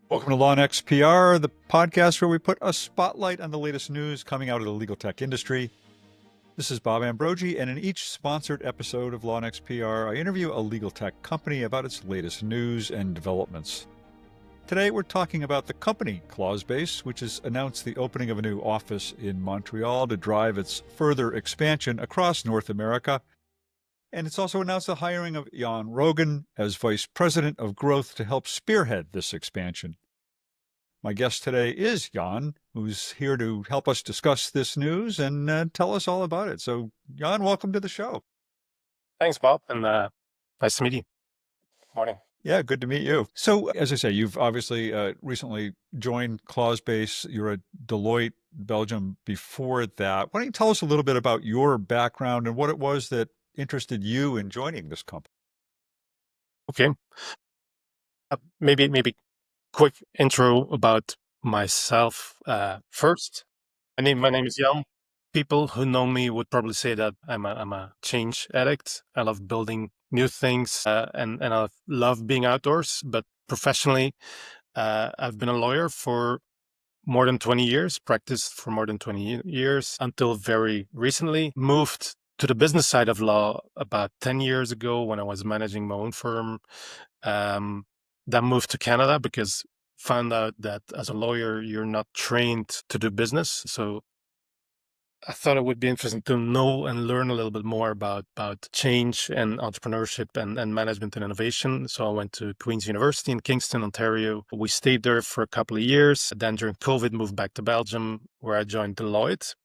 Welcome to Law Next PR, the podcast where we put a spotlight on the latest news coming out of the legal tech industry. This is Bob Ambrogi, and in each sponsored episode of Law Next PR, I interview a legal tech company about its latest news and developments. Today, we're talking about the company ClauseBase, which has announced the opening of a new office in Montreal to drive its further expansion across North America. And it's also announced the hiring of Jan Roggen as Vice President of Growth to help spearhead this expansion. My guest today is Jan, who's here to help us discuss this news and tell us all about it. So, Jan, welcome to the show. Thanks, Bob, and nice to meet you. Morning. Yeah, good to meet you. So, as I say, you've obviously recently joined ClauseBase. You're at Deloitte, Belgium before that. Why don't you tell us a little bit about your background and what it was that interested you in joining this company? Okay. Maybe quick intro about myself first. My name is Jan. People who know me would probably say that I'm a change addict. I love building new things and I love being outdoors. But professionally, I've been a lawyer for more than 20 years, practiced for more than 20 years until very recently. Moved to the business side of law about 10 years ago when I was managing my own firm. Then moved to Canada because found out that as a lawyer, you're not trained to do business. So I thought it would be interesting to know and learn a little bit more about change and entrepreneurship and management and innovation. So I went to Queen's University in Kingston, Ontario. We stayed there for a couple of years. Then during COVID, moved back to Belgium, where I joined Deloitte,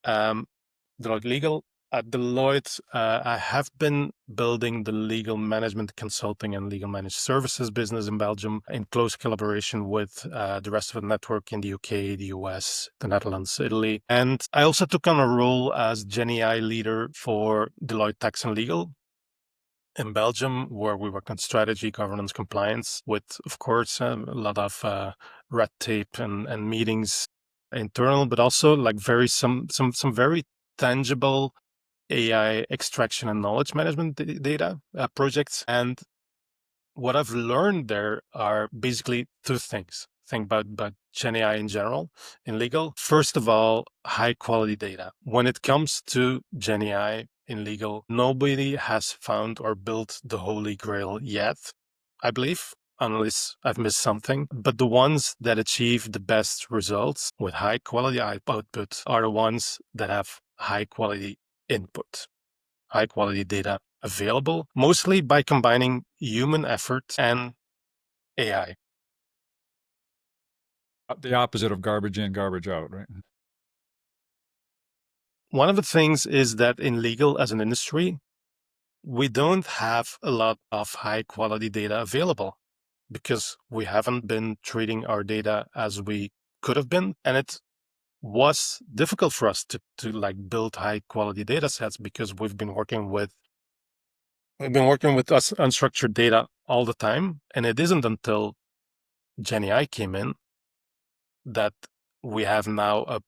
Deloitte Legal. At Deloitte, I have been building the legal management consulting and legal managed services business in Belgium in close collaboration with the rest of the network in the UK, the US, the Netherlands, Italy. And I also took on a role as GenAI leader for Deloitte Tax and Legal in Belgium, where we work on strategy, governance, compliance with, of course, a lot of red tape and meetings internal, but also like some very tangible AI extraction and knowledge management data projects. And what I've learned there are basically two things. Think about GenAI in general in legal. First of all, high quality data. When it comes to GenAI in legal, nobody has found or built the holy grail yet, I believe, unless I've missed something. But the ones that achieve the best results with high quality output are the ones that have high quality input, high quality data available, mostly by combining human effort and AI. The opposite of garbage in, garbage out, right? One of the things is that in legal as an industry, we don't have a lot of high quality data available because we haven't been treating our data as we could have been. And it was difficult for us to like build high quality data sets because we've been working with us unstructured data all the time. And it isn't until GenAI came in that we have now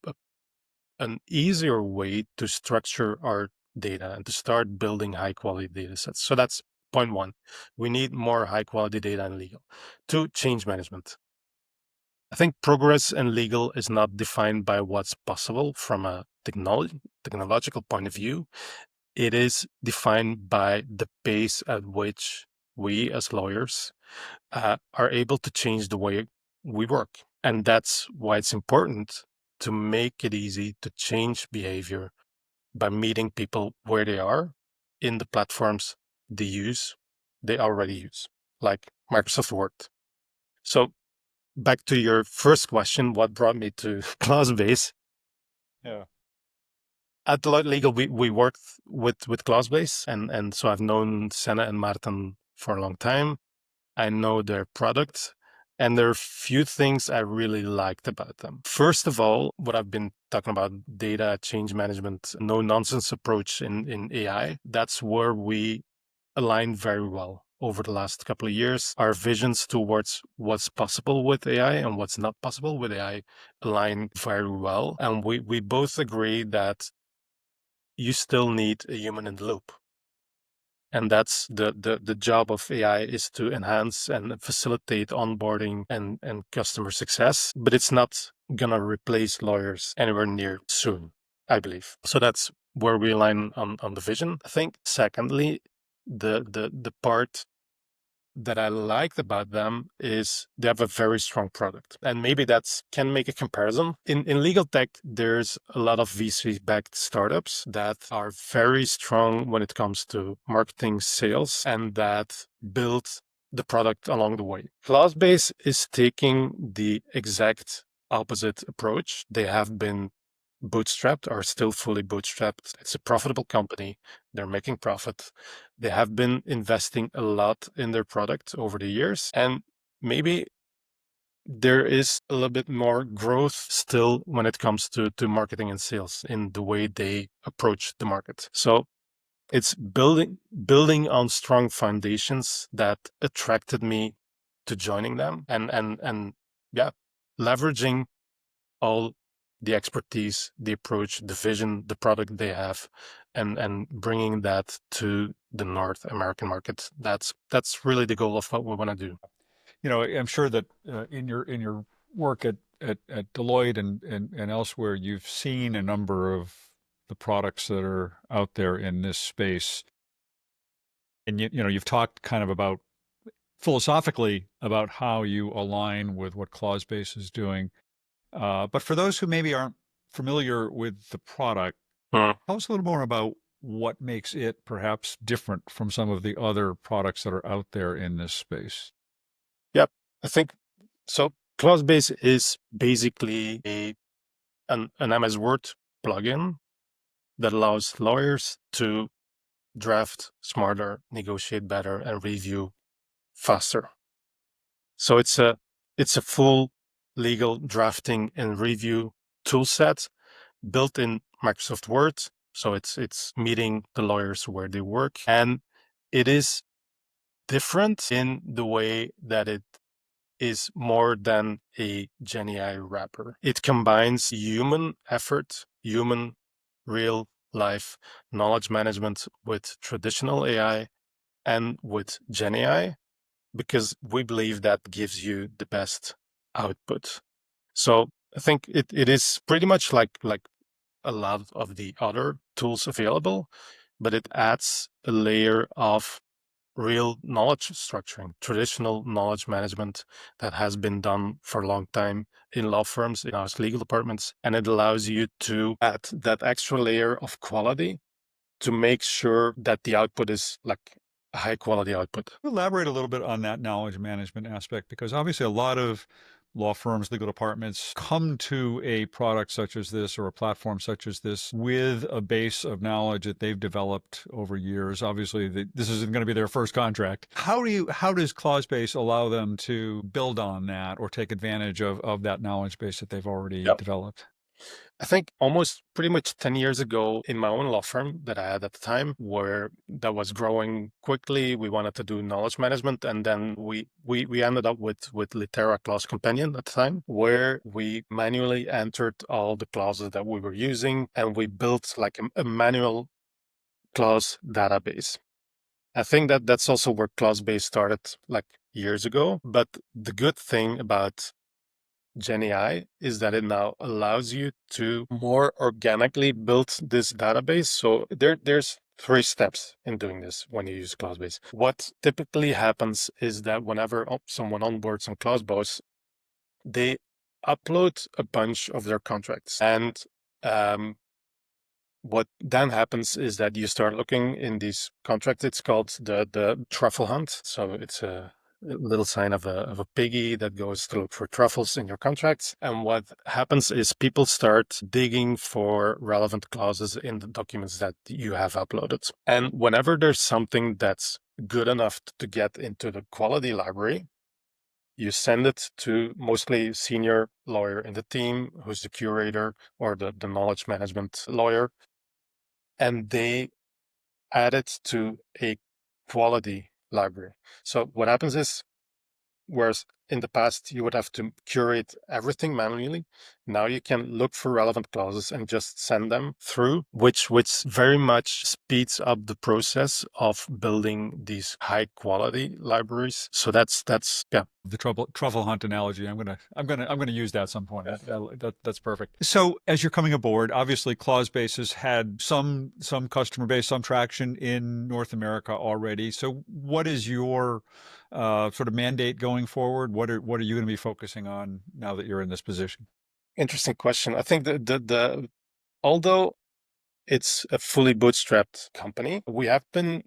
an easier way to structure our data and to start building high quality data sets. So that's point one. We need more high quality data in legal. Two, change management. I think progress in legal is not defined by what's possible from a technological point of view. It is defined by the pace at which we as lawyers are able to change the way we work. And that's why it's important to make it easy to change behavior by meeting people where they are in the platforms they already use, like Microsoft Word. So back to your first question, what brought me to ClauseBase? Yeah. At Deloitte Legal, we worked with ClauseBase, and so I've known Senna and Martin for a long time. I know their product, and there are a few things I really liked about them. First of all, what I've been talking about, data, change management, no nonsense approach in AI, that's where we align very well over the last couple of years. Our visions towards what's possible with AI and what's not possible with AI align very well. And we both agree that you still need a human in the loop. And that's the job of AI, is to enhance and facilitate onboarding and customer success. But it's not going to replace lawyers anywhere near soon, I believe. So that's where we align on the vision. I think, secondly, the part that I liked about them is they have a very strong product. And maybe that's can make a comparison. In legal tech, there's a lot of VC-backed startups that are very strong when it comes to marketing, sales, and that build the product along the way. ClauseBase is taking the exact opposite approach. They have been bootstrapped, are still fully bootstrapped. It's a profitable company. They're making profit. They have been investing a lot in their product over the years. And maybe there is a little bit more growth still when it comes to marketing and sales in the way they approach the market. So it's building on strong foundations that attracted me to joining them, and yeah, leveraging all the expertise, the approach, the vision, the product they have, and bringing that to the North American market. That's really the goal of what we want to do. I'm sure that in your work at Deloitte and elsewhere, you've seen a number of the products that are out there in this space, and you've talked kind of about philosophically about how you align with what ClauseBase is doing. But for those who maybe aren't familiar with the product, tell us a little more about what makes it perhaps different from some of the other products that are out there in this space. Yep, I think so. ClauseBase is basically an MS Word plugin that allows lawyers to draft smarter, negotiate better, and review faster. So it's a full legal drafting and review tool set built in Microsoft Word. So it's meeting the lawyers where they work, and it is different in the way that it is more than a GenAI wrapper. It combines human effort, human real life knowledge management with traditional AI and with GenAI, because we believe that gives you the best output. So I think it is pretty much like a lot of the other tools available, but it adds a layer of real knowledge structuring, traditional knowledge management that has been done for a long time in law firms, in house legal departments. And it allows you to add that extra layer of quality to make sure that the output is like a high quality output. Elaborate a little bit on that knowledge management aspect, because obviously a lot of law firms, legal departments come to a product such as this or a platform such as this with a base of knowledge that they've developed over years. Obviously, this isn't going to be their first contract. How does ClauseBase allow them to build on that or take advantage of that knowledge base that they've already developed? I think almost pretty much 10 years ago in my own law firm that I had at the time, where that was growing quickly, we wanted to do knowledge management. And then we ended up with Litera Clause Companion at the time, where we manually entered all the clauses that we were using, and we built like a manual clause database. I think that that's also where ClauseBase started like years ago. But the good thing about GenAI is that it now allows you to more organically build this database. So there's 3 steps in doing this when you use ClauseBase. What typically happens is that whenever someone onboards on ClauseBase, they upload a bunch of their contracts. And what then happens is that you start looking in these contracts. It's called the truffle hunt. So it's a little sign of a piggy that goes to look for truffles in your contracts. And what happens is people start digging for relevant clauses in the documents that you have uploaded. And whenever there's something that's good enough to get into the quality library, you send it to mostly senior lawyer in the team, who's the curator or the knowledge management lawyer, and they add it to a quality library. So what happens is, whereas In the past, you would have to curate everything manually. Now you can look for relevant clauses and just send them through, which very much speeds up the process of building these high quality libraries. So that's yeah. The truffle hunt analogy. I'm gonna use that at some point. That's perfect. So as you're coming aboard, obviously ClauseBase has had some customer base, some traction in North America already. So what is your sort of mandate going forward? What are you going to be focusing on now that you're in this position? Interesting question. I think the although it's a fully bootstrapped company, we have been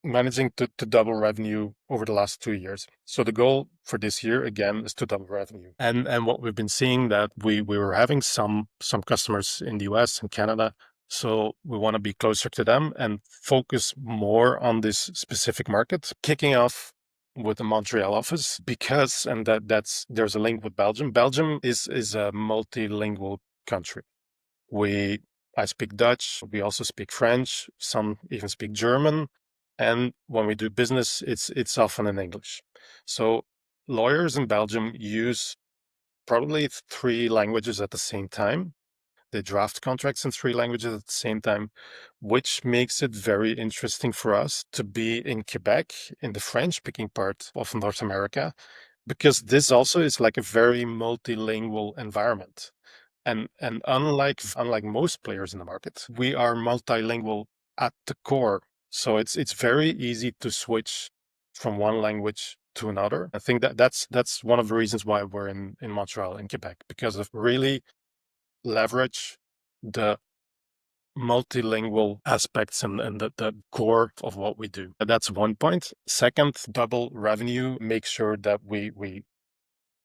managing to double revenue over the last 2 years. So the goal for this year again is to double revenue. And what we've been seeing that we were having some customers in the US and Canada. So we want to be closer to them and focus more on this specific market, kicking off with the Montreal office because, and there's a link with Belgium. Belgium is a multilingual country. I speak Dutch. We also speak French. Some even speak German. And when we do business, it's often in English. So lawyers in Belgium use probably 3 languages at the same time. They draft contracts in 3 languages at the same time, which makes it very interesting for us to be in Quebec, in the French-speaking part of North America, because this also is like a very multilingual environment. And unlike most players in the market, we are multilingual at the core. So it's very easy to switch from one language to another. I think that's one of the reasons why we're in Montreal, in Quebec, because of really leverage the multilingual aspects and the core of what we do. That's one point. Second, double revenue, make sure that we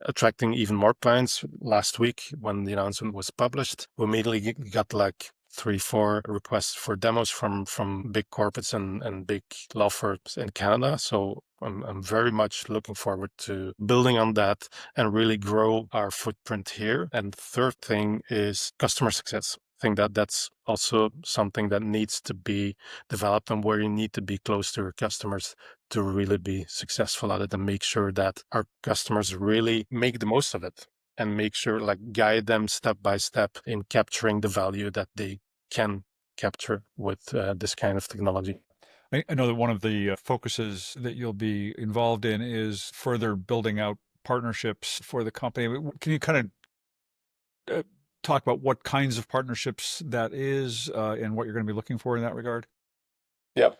attracting even more clients. Last week, when the announcement was published, we immediately got like 3-4 requests for demos from big corporates and big law firms in Canada. So I'm very much looking forward to building on that and really grow our footprint here. And third thing is customer success. I think that's also something that needs to be developed, and where you need to be close to your customers to really be successful at it and make sure that our customers really make the most of it and make sure, like, guide them step by step in capturing the value that they can capture with this kind of technology. I know that one of the focuses that you'll be involved in is further building out partnerships for the company. Can you kind of talk about what kinds of partnerships that is and what you're going to be looking for in that regard? Yep.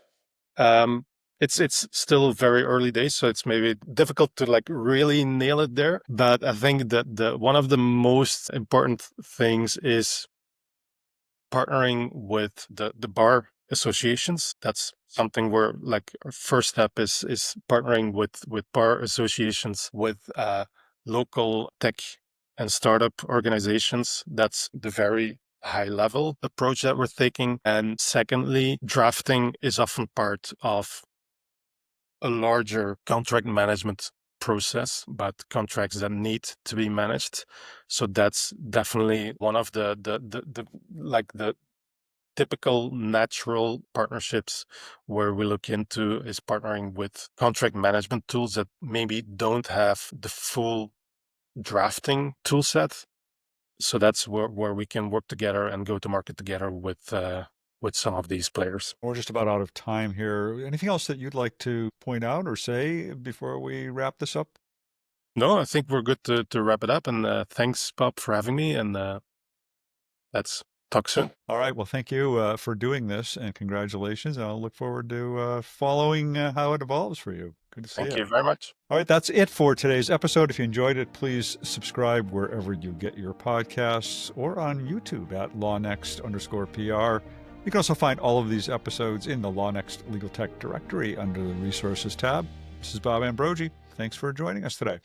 It's still very early days, so it's maybe difficult to like really nail it there. But I think that one of the most important things is partnering with the bar associations. That's something where, like, our first step is partnering with bar associations, with local tech and startup organizations. That's the very high level approach that we're taking. And secondly, drafting is often part of a larger contract management process, but contracts that need to be managed. So that's definitely one of the typical natural partnerships where we look into, is partnering with contract management tools that maybe don't have the full drafting tool set. So that's where we can work together and go to market together with some of these players. We're just about out of time here. Anything else that you'd like to point out or say before we wrap this up? No, I think we're good to wrap it up. And thanks, Bob, for having me. And let's talk soon. All right. Well, thank you for doing this, and congratulations. I'll look forward to following how it evolves for you. Good to see you. Thank you very much. All right. That's it for today's episode. If you enjoyed it, please subscribe wherever you get your podcasts or on YouTube at LawNext_PR. You can also find all of these episodes in the LawNext Legal Tech directory under the Resources tab. This is Bob Ambrogi. Thanks for joining us today.